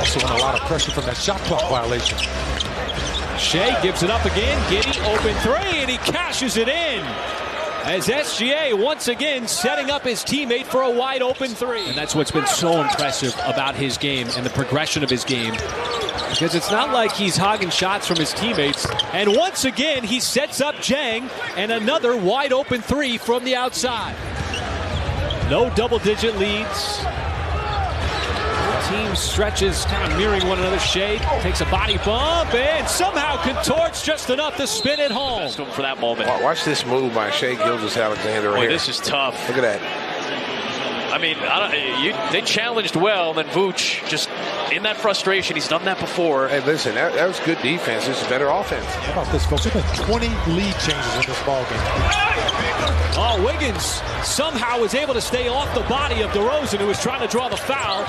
Also in a lot of pressure from that shot clock violation. Shai gives it up again. Giddey open three, and he cashes it in. As SGA once again setting up his teammate for a wide open three. And that's what's been so impressive about his game and the progression of his game. Because it's not like he's hogging shots from his teammates. And once again, he sets up Jang and another wide open three from the outside. No double-digit leads. Team stretches, kind of mirroring one another. Shai takes a body bump and somehow contorts just enough to spin it home. For that moment. Watch this move by Shai Gilgeous-Alexander right here. This is tough. Look at that. I mean, they challenged well, then Vooch just in that frustration. He's done that before. Hey, listen, that was good defense. This is better offense. How about this, folks? There's been 20 lead changes in this ballgame. Oh, Wiggins somehow was able to stay off the body of DeRozan, who was trying to draw the foul.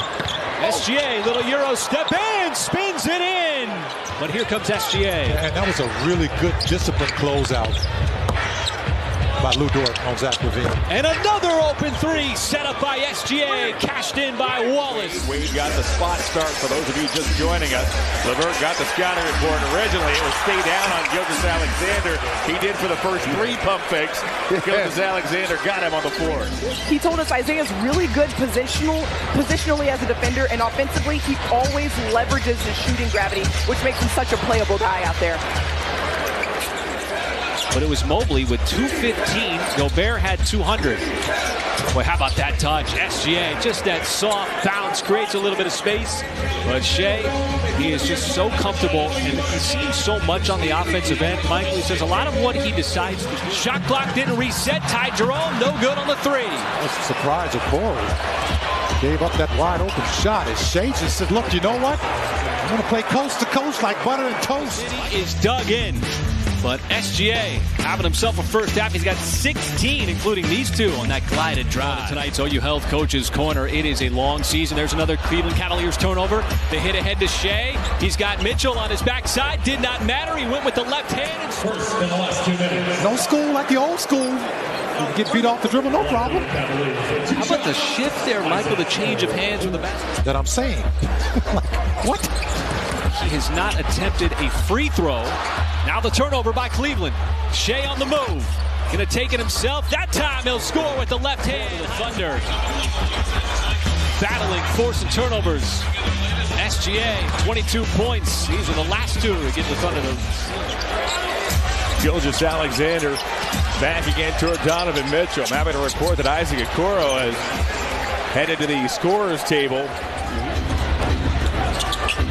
SGA, little Euro step in, spins it in. But here comes SGA. And that was a really good disciplined closeout by Lou Dort on Zach LaVine. And another open three set up by SGA, cashed in by Wallace. Wade got the spot start for those of you just joining us. Levert got the scouting report. Originally, it was stay down on Gilgeous-Alexander. He did for the first three pump fakes. Gilgeous-Alexander got him on the floor. He told us Isaiah's really good positionally as a defender, and offensively, he always leverages his shooting gravity, which makes him such a playable guy out there. But it was Mobley with 215. Gobert had 200. Boy, how about that touch? SGA, just that soft bounce, creates a little bit of space. But Shai, he is just so comfortable, and he sees so much on the offensive end. Michael, he says a lot of what he decides. Shot clock didn't reset. Ty Jerome, no good on the three. That's a surprise of Corey. Gave up that wide open shot. As Shai just said, look, you know what? I'm going to play coast to coast like butter and toast. He is dug in. But SGA having himself a first half. He's got 16, including these two on that glided drive. Tonight's OU Health Coach's Corner. It is a long season. There's another Cleveland Cavaliers turnover. The hit ahead to Shai. He's got Mitchell on his backside. Did not matter. He went with the left hand. First in the last 2 minutes. No school like the old school. You get beat off the dribble, no problem. How about the shift there, Michael? The change of hands with the basket. That I'm saying. Like, what? He has not attempted a free throw. Now the turnover by Cleveland. Shai on the move. Gonna take it himself. That time he'll score with the left hand. The Thunder battling, forcing turnovers. SGA, 22 points. These are the last two to get the Thunder. Gilgeous-Alexander back again toward Donovan Mitchell. I'm happy to report that Isaac Okoro has headed to the scorer's table.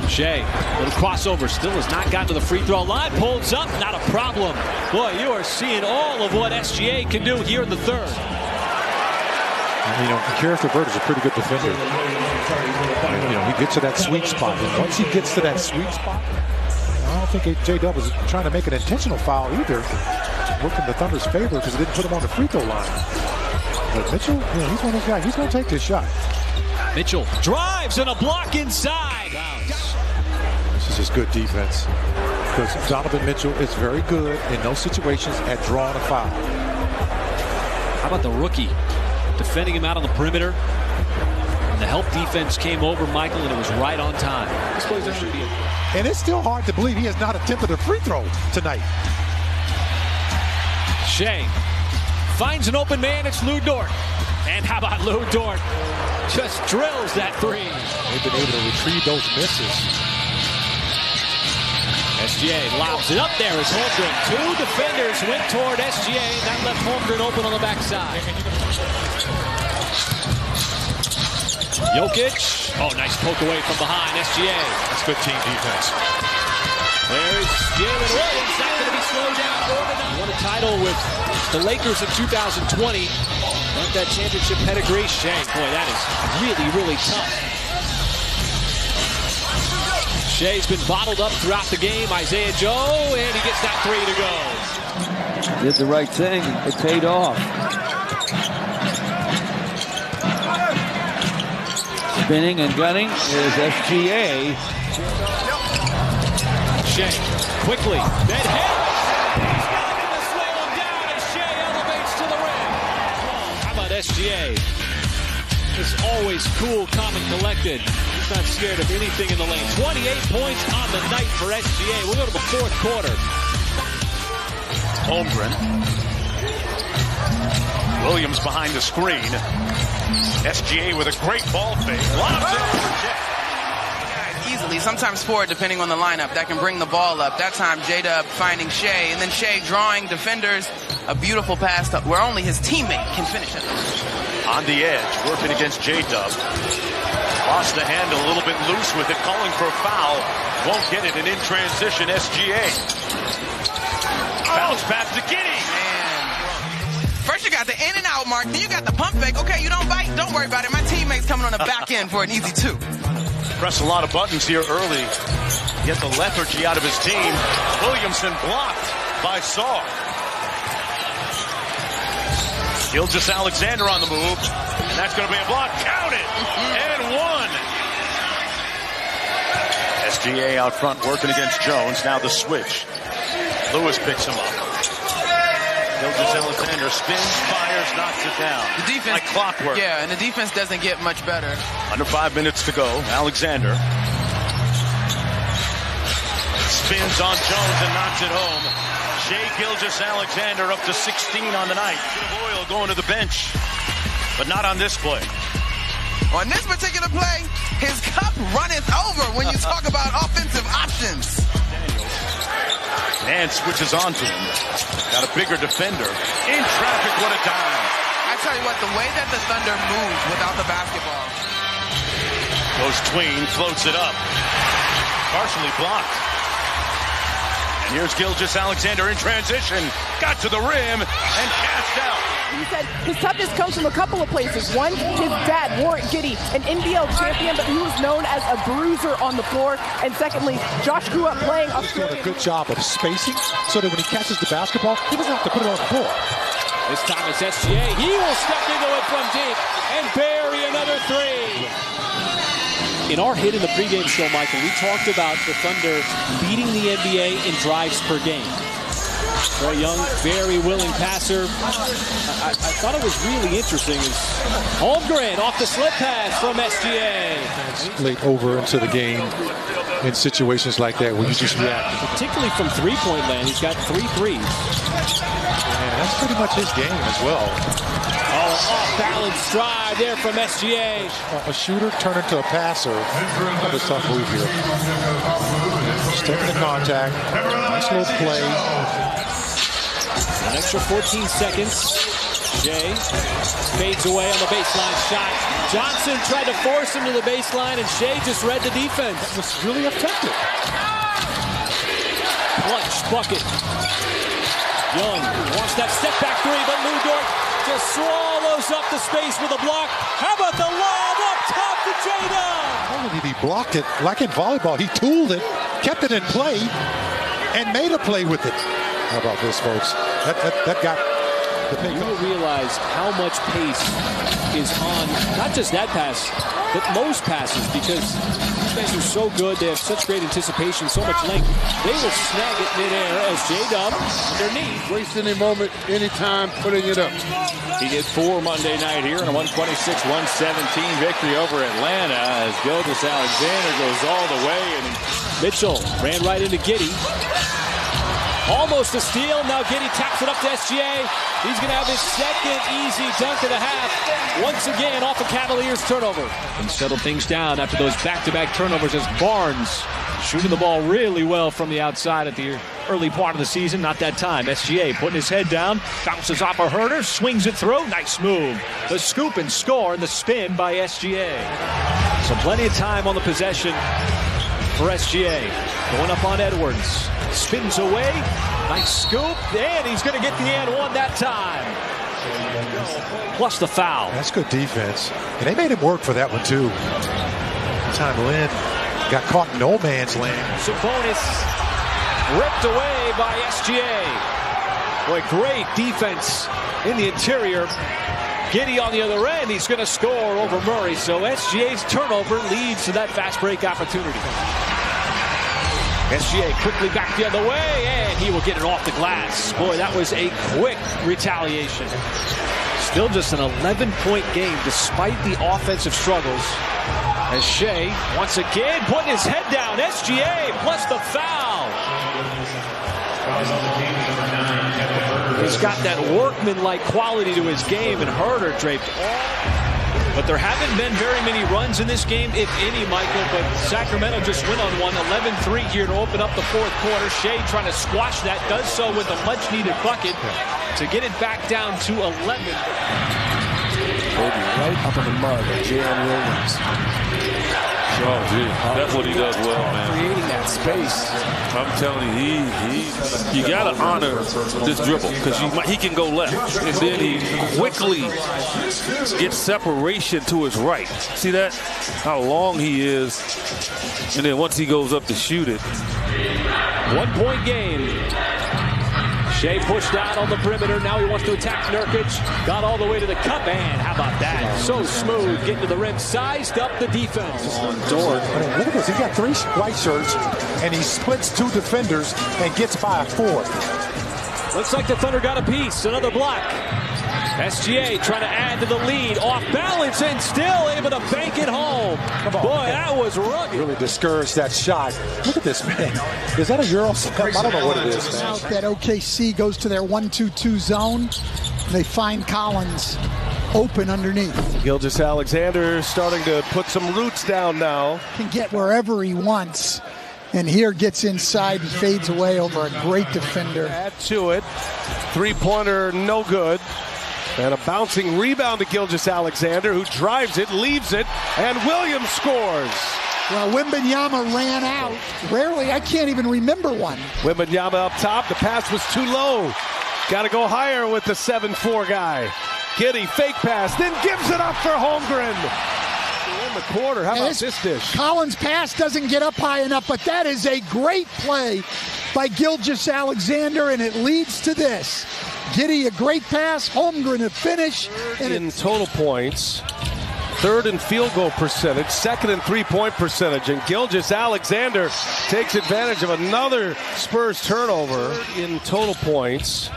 Shai, little crossover, still has not gotten to the free throw line. Pulls up, not a problem. Boy, you are seeing all of what SGA can do here in the third. You know, Karis LeVert is a pretty good defender. And, you know, he gets to that sweet spot. And once he gets to that sweet spot, I don't think J-Dub was trying to make an intentional foul either. Worked in the Thunder's favor because it didn't put him on the free throw line. But Mitchell, you know, he's one of those guys. He's going to take this shot. Mitchell drives and a block inside. This is just good defense. Because Donovan Mitchell is very good in those situations at drawing a foul. How about the rookie defending him out on the perimeter? And the help defense came over, Michael, and it was right on time. And it's still hard to believe he has not attempted a free throw tonight. Shai finds an open man. It's Lou Dort. And how about Lou Dort? Just drills that three. They've been able to retrieve those misses. SGA lobs it up there as Holmgren. Two defenders went toward SGA. That left Holmgren open on the backside. Jokic. Oh, nice poke away from behind. SGA. That's good team defense. There's Jalen Williams. Not going to be slowed down overnight. Won a title with the Lakers in 2020. Got that championship pedigree. Shai. Boy, that is really, really tough. Shai's been bottled up throughout the game. Isaiah Joe, and he gets that three to go. Did the right thing. It paid off. Spinning and gunning is SGA. Shai, quickly. That hit. He's not going to slow him down as Shai elevates to the rim. How about SGA? Just always cool, calm, and collected. not scared of anything in the lane. 28 points on the night for SGA. We'll go to the fourth quarter. Holmgren. Williams behind the screen. SGA with a great ball fake. Lobs it. Easily, sometimes forward, depending on the lineup, that can bring the ball up. That time, J-Dub finding Shai, and then Shai drawing defenders. A beautiful pass where only his teammate can finish it. On the edge, working against J-Dub. Lost the handle, a little bit loose with it, calling for a foul. Won't get it, and in transition, SGA. Bounce back to Giddy. First you got the in and out mark, then you got the pump fake. Okay, you don't bite, don't worry about it. My teammate's coming on the back end for an easy 2. Press a lot of buttons here early. Get the lethargy out of his team. Williamson blocked by Saw. Gilgeous-Alexander on the move. And that's going to be a block. Count it! And 1. SGA out front working against Jones. Now the switch. Lewis picks him up. Gilgeous-Alexander spins, fires, knocks it down. The defense, like clockwork. Yeah, and the defense doesn't get much better. Under 5 minutes to go. Alexander spins on Jones and knocks it home. Shai Gilgeous-Alexander up to 16 on the night. Oil going to the bench, but not on this play. On this particular play, his cup runneth over when you talk about offensive options. And switches on to him. Got a bigger defender. In traffic, what a dime. I tell you what, the way that the Thunder moves without the basketball. Goes tween, floats it up. Partially blocked. And here's Gilgeous-Alexander in transition. Got to the rim and cashed out. He said his toughness comes from a couple of places. One, his dad, Warren Giddy, an NBL champion, but he was known as a bruiser on the floor. And secondly, Josh grew up playing Australia. He's doing a good job of spacing so that when he catches the basketball, he doesn't have to put it on the floor. This time it's SGA. He will step into it from deep and bury another 3. In our hit in the pregame show, Michael, we talked about the Thunder leading the NBA in drives per game. Very young, very willing passer. I thought it was really interesting is Holmgren off the slip pass from SGA. Late over into the game in situations like that where you just react. Particularly from three-point land, he's got 3 threes. And that's pretty much his game as well. Oh, off-balance drive there from SGA. A shooter turn into a passer. Another tough move here. Stepping to contact. Nice little play. An extra 14 seconds. Shai fades away on the baseline shot. Johnson tried to force him to the baseline, and Shai just read the defense. That was really effective. Clutch bucket. Young wants that step back 3, but Lou Dort just swallows up the space with a block. How about the lob up top to J-Dub? He blocked it like in volleyball. He tooled it, kept it in play, and made a play with it. How about this, folks? That got the pick. You will realize how much pace is on not just that pass, but most passes, because these guys are so good. They have such great anticipation, so much length. They will snag it midair as J-Dub underneath. Waste any moment, any time, putting it up. He hit 4 Monday night here in a 126-117 victory over Atlanta as Gilgeous-Alexander goes all the way. And Mitchell ran right into Giddy. Almost a steal. Now Giddy taps it up to SGA. He's going to have his second easy dunk of the half. Once again, off a Cavaliers turnover. And settle things down after those back-to-back turnovers as Barnes shooting the ball really well from the outside at the early part of the season. Not that time. SGA putting his head down, bounces off a Herder, swings it through. Nice move. The scoop and score and the spin by SGA. So plenty of time on the possession for SGA. Going up on Edwards. Spins away. Nice scoop. And he's going to get the and one that time. Plus the foul. That's good defense. And they made him work for that one, too. Time Lynn got caught in no man's land. Sabonis ripped away by SGA. Boy, great defense in the interior. Giddy on the other end. He's going to score over Murray. So SGA's turnover leads to that fast break opportunity. SGA quickly back the other way, and he will get it off the glass. Boy, that was a quick retaliation. Still just an 11-point game despite the offensive struggles. As Shai, once again, putting his head down. SGA plus the foul. He's got that workman-like quality to his game, and Herder draped all. But there haven't been very many runs in this game, if any, Michael. But Sacramento just went on one, 11-3 here to open up the fourth quarter. Shai trying to squash that, does so with a much-needed bucket to get it back down to 11. Right up in the mud of Jalen Williams. Oh, gee. That's what he does well, man. Creating that space. I'm telling you, you got to honor this dribble because he can go left. And then he quickly gets separation to his right. See that? How long he is. And then once he goes up to shoot it. 1 point game. Shai pushed out on the perimeter. Now he wants to attack Nurkic. Got all the way to the cup. And how about that? So smooth. Getting to the rim. Sized up the defense. On Dort. I mean, look at this. He's got 3 white shirts, and he splits 2 defenders and gets by a 4th. Looks like the Thunder got a piece. Another block. SGA trying to add to the lead. Off balance and still able to bank it home. Come on, boy, that was rugged. Really discouraged that shot. Look at this, man. Is that a Euro step? I don't know what it is, man. That OKC goes to their 1-2-2 zone. They find Collins open underneath. Gilgeous-Alexander starting to put some roots down now. Can get wherever he wants. And here gets inside and fades away over a great defender. Add to it. Three-pointer, no good. And a bouncing rebound to Gilgeous-Alexander, who drives it, leaves it, and Williams scores. Well, Wembanyama ran out. Rarely, I can't even remember one. Wembanyama up top. The pass was too low. Got to go higher with the 7-4 guy. Giddey, fake pass, then gives it up for Holmgren. In the quarter, how about this dish? Collins' pass doesn't get up high enough, but that is a great play by Gilgeous-Alexander, and it leads to this. Giddey, a great pass. Holmgren, a finish. And in total points, 3rd in field goal percentage, 2nd in three-point percentage. And Gilgeous-Alexander takes advantage of another Spurs turnover. In total points,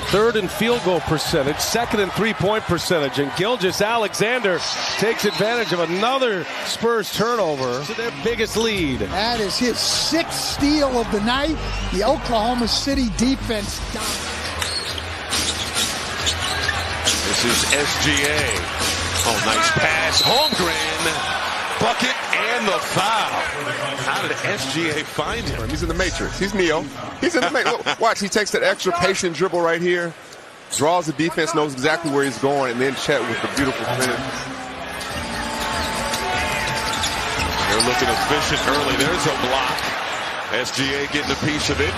3rd in field goal percentage, 2nd in three-point percentage. And Gilgeous-Alexander takes advantage of another Spurs turnover to their biggest lead. That is his 6th steal of the night. The Oklahoma City defense. This is SGA. Oh, nice pass. Holmgren. Bucket and the foul. How did SGA find him? He's in the matrix. He's Neo. He's in the matrix. Look, watch, he takes that extra patient dribble right here, draws the defense, knows exactly where he's going, and then Chet with the beautiful finish. They're looking efficient early. There's a block. SGA getting a piece of it.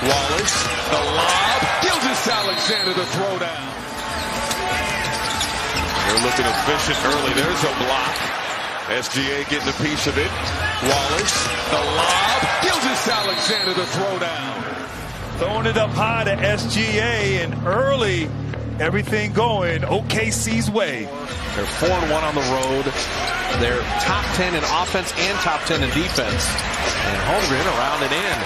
Wallace, the lob. Gilgeous-Alexander the throwdown. They're looking efficient early. There's a block. SGA getting a piece of it. Wallace, the lob. Gilgeous-Alexander the throwdown. Throwing it up high to SGA, and early, everything going OKC's way. They're 4-1 on the road. They're top 10 in offense and top 10 in defense. And Holmgren around and in.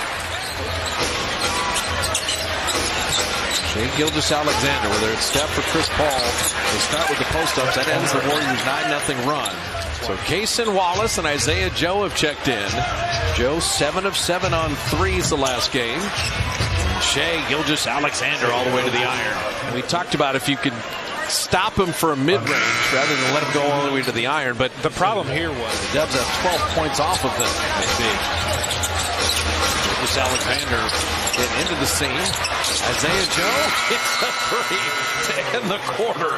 Shai Gilgeous-Alexander, whether it's Steph or Chris Paul, they start with the post-ups. That ends the Warriors' 9-0 run. So Cason Wallace and Isaiah Joe have checked in. Joe 7 of 7 on threes the last game. Shai Gilgeous-Alexander all the way to the iron. And we talked about if you could stop him for a mid-range rather than let him go all the way to the iron. But the problem here was the Dubs have 12 points off of them. Gilgeous-Alexander getting into the scene. Isaiah Joe hits a three to end the quarter.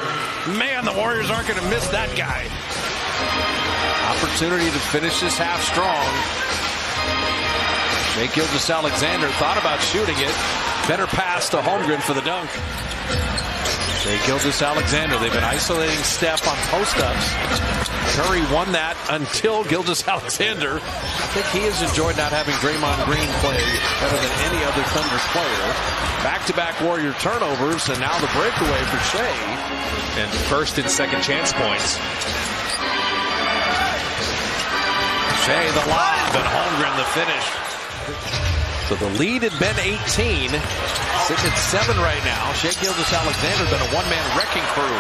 Man, the Warriors aren't going to miss that guy. Opportunity to finish this half strong. Shai Gilgeous-Alexander thought about shooting it. Better pass to Holmgren for the dunk. Shai Gilgeous-Alexander, they've been isolating Steph on post-ups. Curry won that until Gilgeous-Alexander. I think he has enjoyed not having Draymond Green play better than any other Thunder player. Back-to-back Warrior turnovers, and now the breakaway for Shai. And first and second chance points. Shai the lob, and Holmgren the finish. So the lead had been 18. Sitting at 7 right now. Shai Gilgeous-Alexander been a one-man wrecking crew.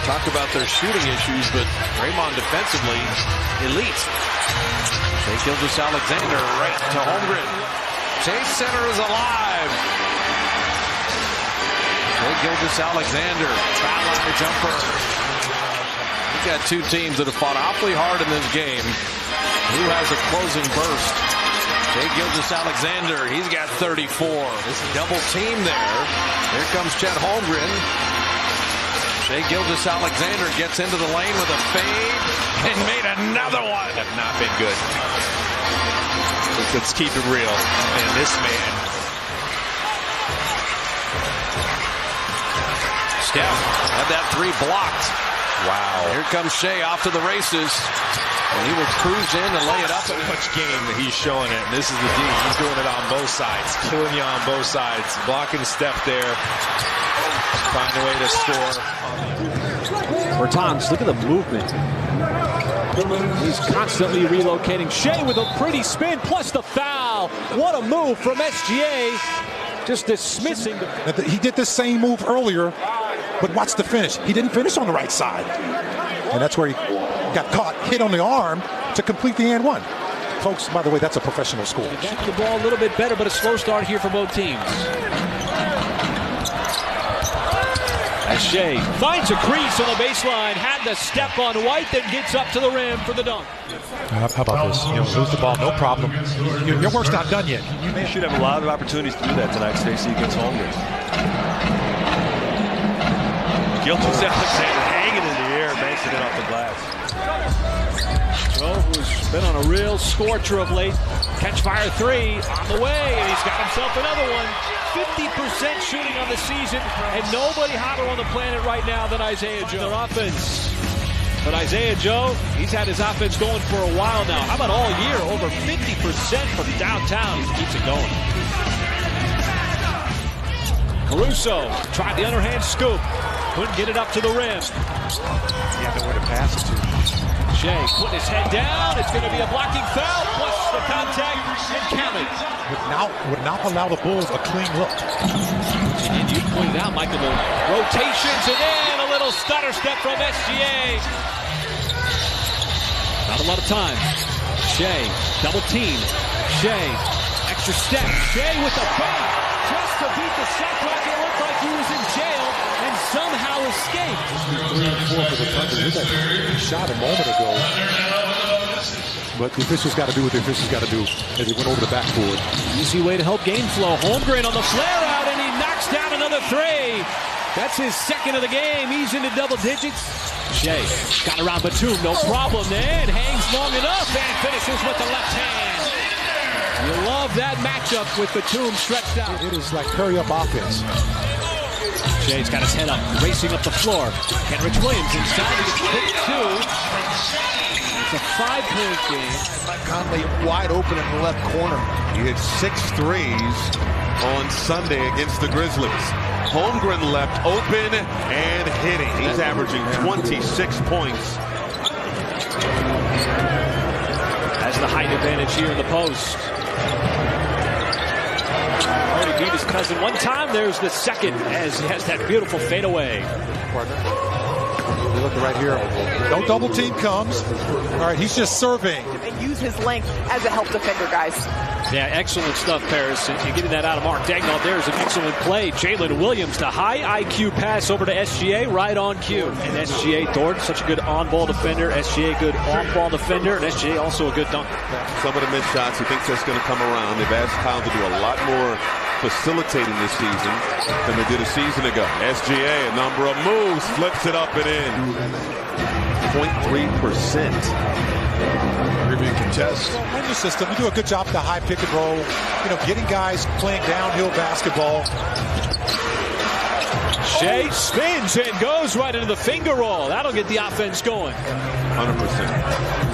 Talk about their shooting issues, but Draymond defensively, elite. Shai Gilgeous-Alexander right to Holmgren. Chase Center is alive. Shai Gilgeous-Alexander, foul line jumper. We've got two teams that have fought awfully hard in this game. Who has a closing burst? Shai Gilgeous-Alexander, he's got 34. This is double team there. Here comes Chet Holmgren. Shai Gilgeous-Alexander gets into the lane with a fade and made another one. Have not been good. Let's keep it real. And this man. Steph had that three blocked. Wow. Here comes Shai off to the races. And he will cruise in and lay it up. So much game that he's showing it. And this is the D. He's doing it on both sides. Killing you on both sides. Blocking Steph there. Find a way to score. Bertans, look at the movement. He's constantly relocating. Shai with a pretty spin, plus the foul. What a move from SGA. Just dismissing. He did the same move earlier, but watch the finish. He didn't finish on the right side. And that's where he got caught, hit on the arm to complete the and one. Folks, by the way, that's a professional score. Back to the ball a little bit better, but a slow start here for both teams. As Shai finds a crease on the baseline, had the step on White, then gets up to the rim for the dunk. How about this? Lose the ball, no problem. Your work's not done yet. You should have a lot of opportunities to do that tonight, Stacey, against Holmgren. Gilgeous-Alexander hanging in the air, makes it off the glass. Joe, who's been on a real scorcher of late. Catch fire three on the way, and he's got himself another one. 50% shooting on the season, and nobody hotter on the planet right now than Isaiah Joe. Their offense. But Isaiah Joe, he's had his offense going for a while now. How about all year? Over 50% from downtown. He keeps it going. Caruso tried the underhand scoop. Couldn't get it up to the rim. He had nowhere to pass it to. Shai putting his head down. It's going to be a blocking foul, plus the contact, and counted. Would not allow the Bulls a clean look. And you pointed out, Michael, the rotations, and then a little stutter step from SGA. Not a lot of time. Shai, double team. Shai, extra step. Shai with the bank. Just to beat the shot clock. It looked like he was in jail and somehow escaped. 3 and 4 for the Thunder. Look at that shot a moment ago. But the officials got to do what the officials got to do as he went over the backboard. Easy way to help game flow. Holmgren on the flare out, and he knocks down another three. That's his second of the game. He's into double digits. Shai got around Batum, no problem. And hangs long enough and finishes with the left hand. You love that matchup with Batum stretched out. It is like hurry up offense. Shai's got his head up, racing up the floor. Kenrich Williams inside to get quick two. It's a 5-point game. Mike Conley wide open in the left corner. He hit 6 threes on Sunday against the Grizzlies. Holmgren left open and hitting. He's averaging 26 points. Has the height advantage here in the post. Already beat his cousin one time. There's the second as he has that beautiful fadeaway. You're looking right here. No double team comes. All right, he's just surveying. And use his length as a help defender, guys. Yeah, excellent stuff, Paris. And getting that out of Mark Dagnall there is an excellent play. Jalen Williams, the high IQ pass over to SGA, right on cue. And SGA, Dort, such a good on-ball defender. SGA, good off-ball defender. And SGA, also a good dunker. Some of the missed shots, he thinks that's going to come around. They've asked Kyle to do a lot more facilitating this season than they did a season ago. SGA, a number of moves, flips it up and in. 0.3%. Review contest. Well, in the system, you do a good job with the high pick and roll. Getting guys playing downhill basketball. Shai spins and goes right into the finger roll. That'll get the offense going. 100%.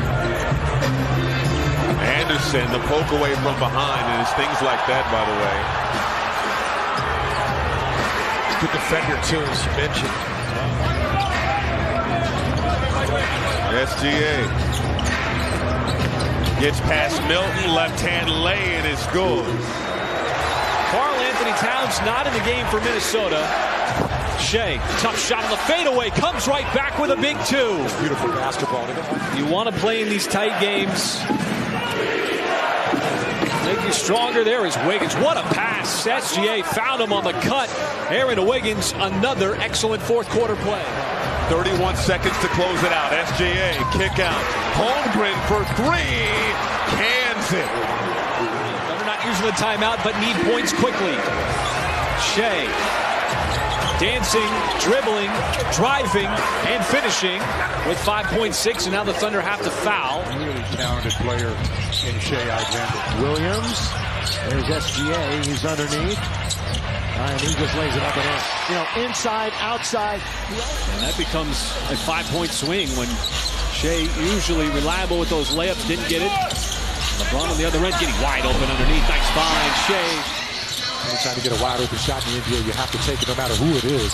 Anderson, the poke away from behind, and it's things like that, by the way. Good defender, too, as you mentioned. SGA gets past Milton, left hand lay, and it's good. Karl Anthony Towns timeouts not in the game for Minnesota. Shai, tough shot on the fadeaway, comes right back with a big two. Beautiful basketball. You want to play in these tight games. Make you stronger. There is Wiggins. What a pass. SGA found him on the cut. Aaron Wiggins, another excellent fourth quarter play. 31 seconds to close it out. SGA, kick out. Holmgren for three. Cans it. They're not using the timeout, but need points quickly. Shai. Dancing, dribbling, driving, and finishing with 5.6, and now the Thunder have to foul. Really talented player in Shai Gilgeous-Alexander. Williams, there's SGA, he's underneath. And he just lays it up and in. You know, inside, outside. And that becomes a 5-point swing when Shai, usually reliable with those layups, didn't get it. LeBron on the other end getting wide open underneath. Nice find, Shai. Anytime you get a wide open shot in the NBA, you have to take it no matter who it is.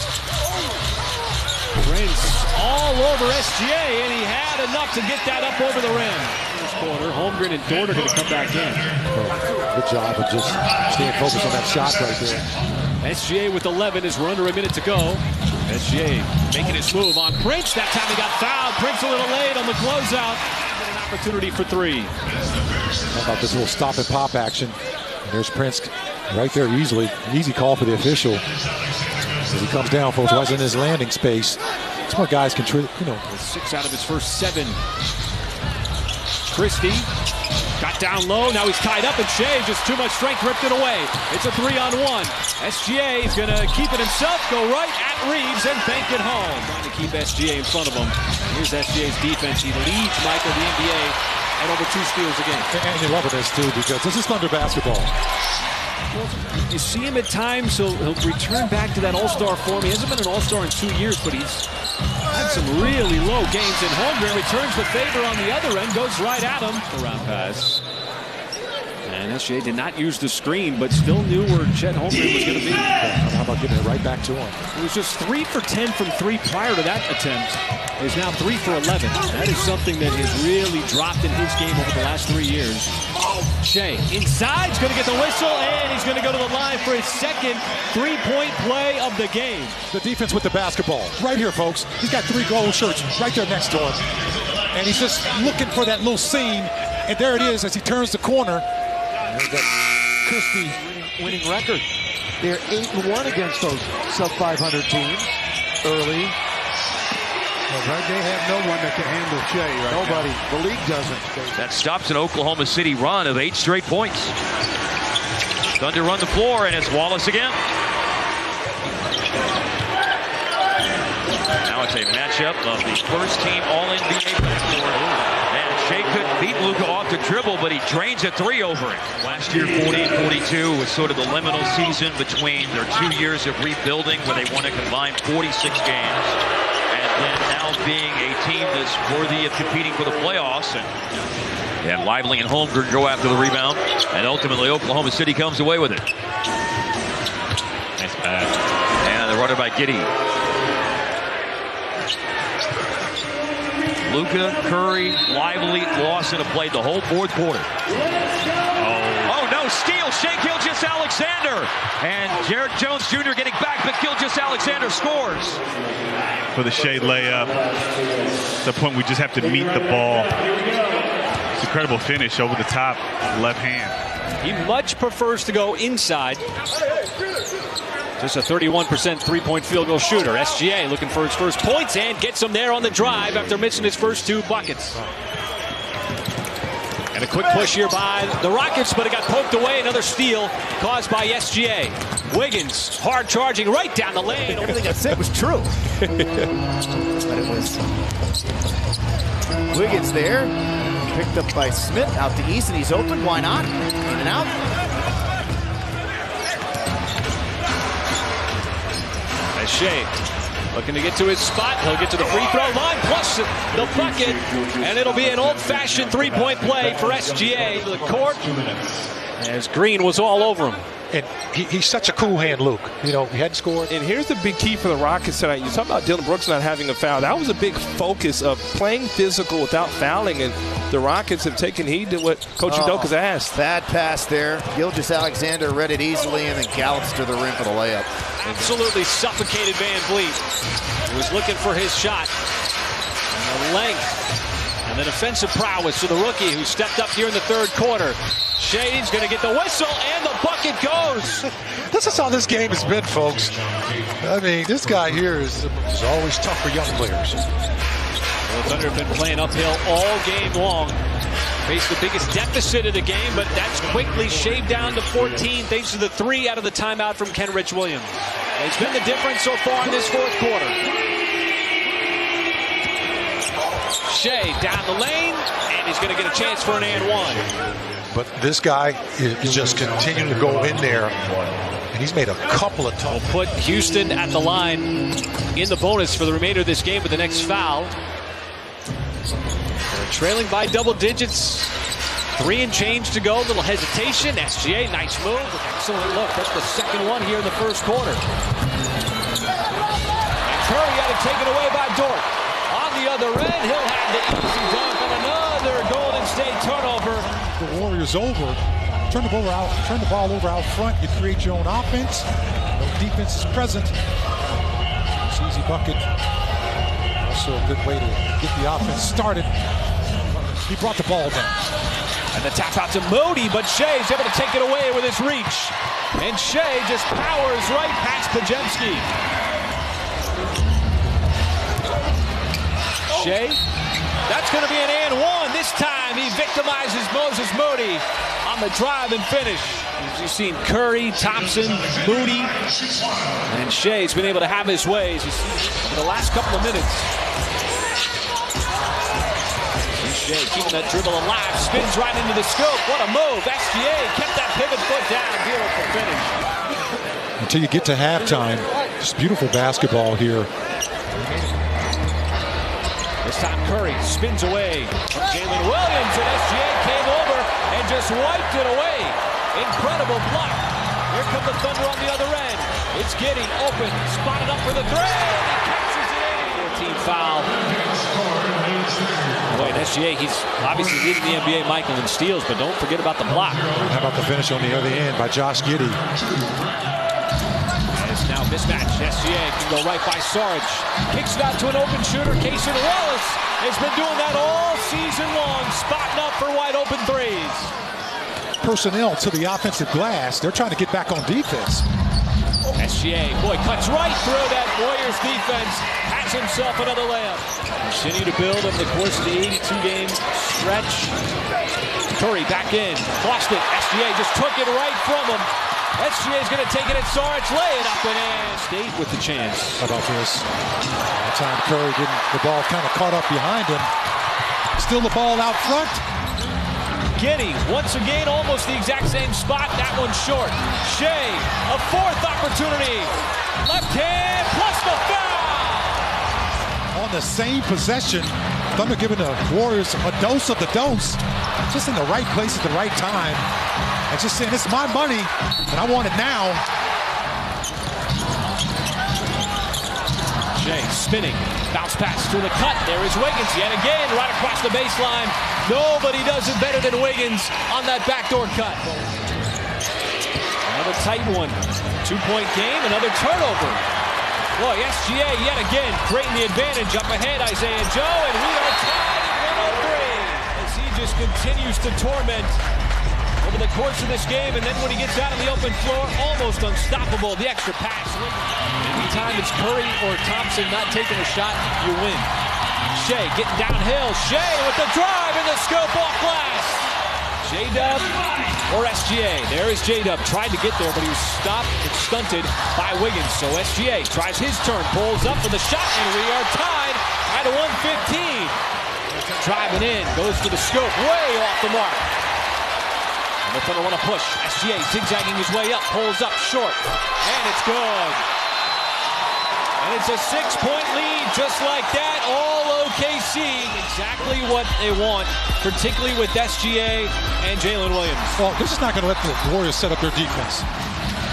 Prince all over SGA, and he had enough to get that up over the rim. First quarter, Holmgren and Dort are going to come back in. Good job of just staying focused on that shot right there. SGA with 11 as we're under a minute to go. SGA making his move on Prince. That time he got fouled. Prince a little late on the closeout. An opportunity for three. How about this little stop and pop action? And there's Prince right there, easy call for the official. As he comes down, folks, was in his landing space. Some more guys contribute, you know. 6 out of his first 7. Christie got down low. Now he's tied up, and Shai just too much strength, ripped it away. It's a 3-on-1. SGA is going to keep it himself, go right at Reeves, and bank it home. Trying to keep SGA in front of him. Here's SGA's defense. He leads Michael the NBA at over 2 steals a game. And you love this too, because this is Thunder basketball. You see him at times, he'll return back to that all-star form. He hasn't been an all-star in 2 years, but he's had some really low games. And Holmgren returns the favor on the other end, goes right at him. Around pass. And SGA did not use the screen, but still knew where Chet Holmgren was going to be. How about getting it right back to him? It was just 3 for 10 from 3 prior to that attempt. He's now 3 for 11. That is something that has really dropped in his game over the last 3 years. Shai inside, he's going to get the whistle, and he's going to go to the line for his second 3-point play of the game. The defense with the basketball. Right here, folks. He's got 3 gold shirts right there next to him. And he's just looking for that little seam. And there it is as he turns the corner. There's that Christie winning record. They're 8-1 against those sub-500 teams early. They have no one that can handle Shai right Nobody. now. The league doesn't. That stops an Oklahoma City run of 8 straight points. Thunder run the floor, and it's Wallace again. Now it's a matchup of the first-team All-NBA backcourt. And Shai couldn't beat Luka off the dribble, but he drains a 3 over it. Last year, 40-42 was sort of the liminal season between their 2 years of rebuilding, where they won a combined 46 games. And then now being a team that's worthy of competing for the playoffs. And Lively and Holmgren go after the rebound. And ultimately, Oklahoma City comes away with it. Nice pass. And the runner by Giddey. Luka, Curry, Lively, Lawson have played the whole fourth quarter. Oh no, steal, Shai Gilgeous-Alexander. And Jared Jones Jr. getting back, but Gilgeous-Alexander scores. For the Shai layup, the point we just have to meet the ball. It's an incredible finish over the top, left hand. He much prefers to go inside. Just a 31% 3-point field goal shooter. SGA looking for his first points and gets him there on the drive after missing his first 2 buckets. And a quick push here by the Rockets, but it got poked away. Another steal caused by SGA. Wiggins, hard charging right down the lane. Everything I said was true. But it was Wiggins there. Picked up by Smith out the east, and he's open. Why not? In and out. As Shai looking to get to his spot. He'll get to the free throw line plus the bucket. And it'll be an old-fashioned 3-point play for SGA to the court as Green was all over him. And he's such a cool hand, Luke. You know, he hadn't scored. And here's the big key for the Rockets tonight. You talk about Dillon Brooks not having a foul. That was a big focus of playing physical without fouling, and the Rockets have taken heed to what Coach Udoka's asked. Bad pass there. Gilgeous-Alexander read it easily and then gallops to the rim for the layup. Absolutely suffocated Van Vliet. He was looking for his shot. And the length and the defensive prowess for the rookie who stepped up here in the third quarter. Shai's going to get the whistle, and the bucket goes. This is how this game has been, folks. I mean, this guy here is always tough for young players. The Thunder have been playing uphill all game long. Faced the biggest deficit of the game, but that's quickly shaved down to 14 thanks to the 3 out of the timeout from Kenrich Williams. It's been the difference so far in this fourth quarter. Shai down the lane, and he's going to get a chance for an and one. But this guy is just continuing to go in there, and he's made a couple of tough. We'll put Houston at the line in the bonus for the remainder of this game with the next foul. They're trailing by double digits. 3 and change to go. Little hesitation. SGA, nice move. Excellent look. That's the second one here in the first quarter. And Curry had it taken away by Dort. On the other end, he'll have the easy dunk on another Golden State turnover. The Warriors over. Turn the ball over out front. You create your own offense. No defense is present. It's easy bucket. Also a good way to get the offense started. He brought the ball down. And the tap out to Moody, but Shai's able to take it away with his reach. And Shai just powers right past Pajemski. Shai, that's going to be an and one. This time he victimizes Moses Moody on the drive and finish. You've seen Curry, Thompson, Moody, and Shai's been able to have his ways. You see for the last couple of minutes. Shai keeping that dribble alive, spins right into the scope. What a move. SGA kept that pivot foot down. Beautiful finish. Until you get to halftime, just beautiful basketball here. This time Curry spins away from Jalen Williams, and SGA came over and just wiped it away. Incredible block. Here come the Thunder on the other end. It's Giddey open, spotted up for the three, and he catches it in. 14 foul. Boy, and SGA, he's obviously leading the NBA, Michael, in steals, but don't forget about the block. How about the finish on the other end by Josh Giddey? It's now mismatch. SGA can go right by Sarge. Kicks it out to an open shooter. Kaysen Wallace has been doing that all season long, spotting up for wide open threes. Personnel to the offensive glass. They're trying to get back on defense. SGA, boy, cuts right through that Warriors defense. Has himself another layup. Continue to build over the course of the 82-game stretch. Curry back in. Lost it. SGA just took it right from him. SGA's going to take it at Sarge, lay it up and in. State with the chance. How about this? That time Curry getting the ball kind of caught up behind him. Still the ball out front. Giddey, once again, almost the exact same spot. That one short. Shai, a fourth opportunity. Left hand, plus the foul. On the same possession, Thunder giving the Warriors a dose of the dose. Just in the right place at the right time. And just saying, it's my money, and I want it now. Shai spinning, bounce pass to the cut. There is Wiggins yet again, right across the baseline. Nobody does it better than Wiggins on that backdoor cut. Another tight one. 2-point game, another turnover. Boy, SGA yet again creating the advantage up ahead, Isaiah Joe, and we are tied at 103 as he just continues to torment over the course of this game, and then when he gets out on the open floor, almost unstoppable. The extra pass. Anytime it's Curry or Thompson not taking a shot, you win. Shai getting downhill. Shai with the drive and the scoop off glass. J-Dub or SGA. There is J-Dub. Tried to get there, but he was stopped and stunted by Wiggins. So SGA tries his turn, pulls up for the shot, and we are tied at 115. Driving in, goes for the scoop, way off the mark. The Thunder want to push. SGA zigzagging his way up, pulls up short, and it's good. And it's a 6-point lead just like that. All OKC. Exactly what they want, particularly with SGA and Jalen Williams. Well, this is not going to let the Warriors set up their defense.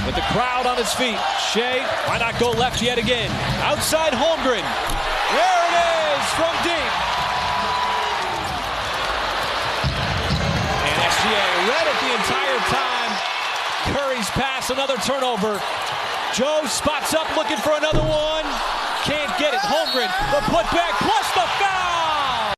With the crowd on his feet, Shai, why not go left yet again? Outside Holmgren. There it is from deep. And SGA read it the entire time. Curry's pass, another turnover. Joe spots up looking for another one. Can't get it. Holmgren, the putback plus the foul.